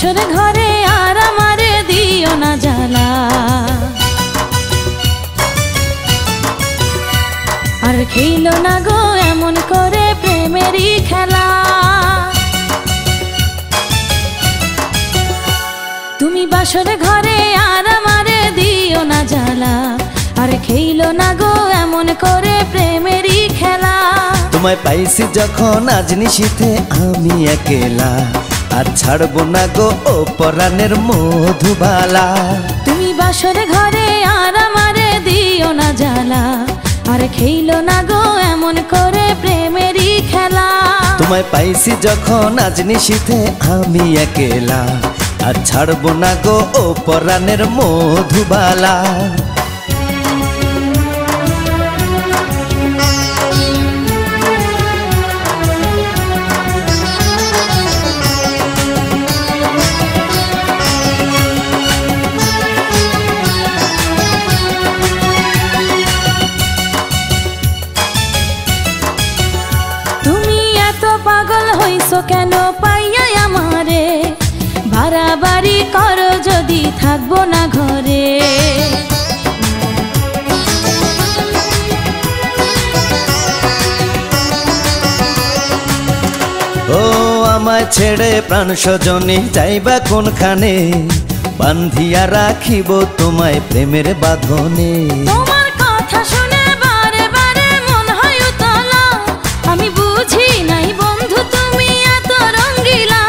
বাসর ঘরে আর আমারে দিও না জ্বালা, আর খেলো না গো এমন করে প্রেমেরই খেলা। তুমি বাসর ঘরে আর আমারে দিও না জ্বালা, আর খেলো না গো এমন করে প্রেমেরই খেলা। তোমায় পাইছি যখন আজ নিশীথে আমি একেলা, আর ছাড়বো না গো ও পরাণের মধুবালা। তুমি বাসর ঘরে আর আমারে দিও না জ্বালা, আর খেলো না গো এমন করে প্রেমেরই খেলা। তোমায় পাইছি যখন আজ নিশীথে আমি একেলা, আর ছাড়বো না গো ও পরাণের মধুবালা। পাগল হইছো কেন পাইয়া আমারে, বাড়াবাড়ি করো যদি থাকবো না ঘরে। ও আমায় ছেড়ে প্রাণ স্বজনে যাইবা কোনখানে, বান্ধিয়া রাখিব তোমায় প্রেমের বাঁধনে। তোমার কথা শুনে বারে বারে মন হয় উতলা, আমি বুঝি নাই বন্ধু তুমি এত রঙ্গিলা,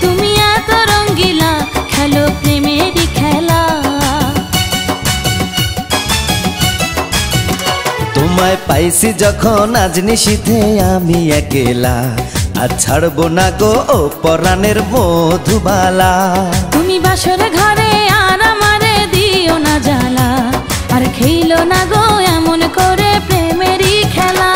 তুমি এত রঙ্গিলা খেলো প্রেমেরই খেলা। তোমায় পাইছি যখন আজ নিশীথে আমি একেলা, আর ছাড়বো না গো ও পরাণের মধুবালা। তুমি বাসর ঘরে আর আমারে দিও না জ্বালা, আর খেলো না গো এমন করে প্রেমেরই খেলা।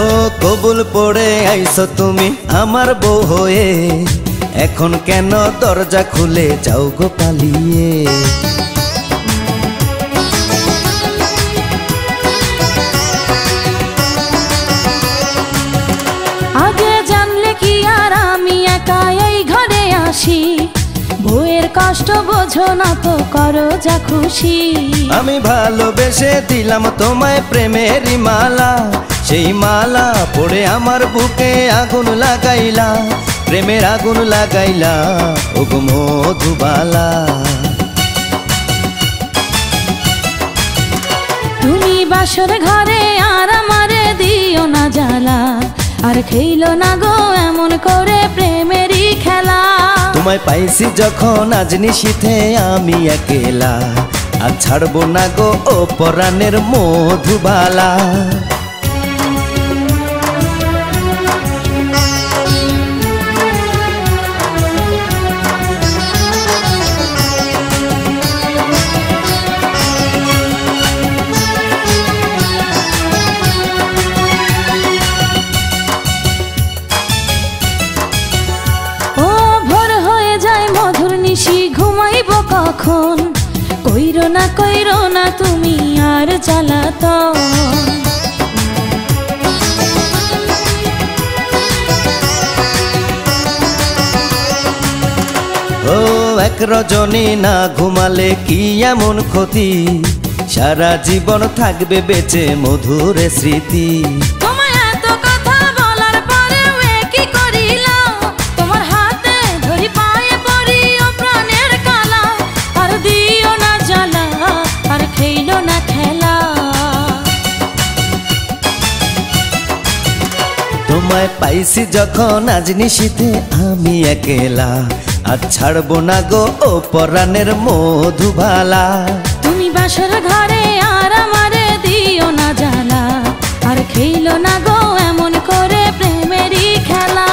ও কবুল পড়ে আইছো তুমি আমার বউ হয়ে, এখন কেন দরজা খুলে যাও গো পালিয়ে। আগে জানলে কি আর আমি একা এই ঘরে আসি, বউয়ের কষ্ট বোঝো না তো করো যা খুশি। আমি ভালোবেসে দিলাম তোমায় প্রেমেরই মালা, সেই মালা পড়ে আমার বুকে আগুন লাগাইলা, প্রেমের আগুন লাগাইলা ও গো মধুবালা। তুমি বাসর ঘরে আর আমারে দিও না জ্বালা, আর খেলো না গো এমন করে প্রেমেরই খেলা। তোমায় পাইছি যখন আজ নিশীথে আমি একেলা, আর ছাড়বো না গো ও পরাণের মধুবালা। ঘুমাইব কখন, কইরো না তুমি আর জ্বালাতন। ও এক রজনী না ঘুমালে কি এমন ক্ষতি, সারা জীবন থাকবে বেঁচে মধুর স্মৃতি। তোমায় পাইছি যখন আজ নিশীথে আমি একেলা, আর ছাড়বো না গো ও পরাণের মধুবালা। তুমি বাসর ঘরে আর আমারে দিও না জ্বালা, আর খেলো না গো এমন করে প্রেমেরই খেলা।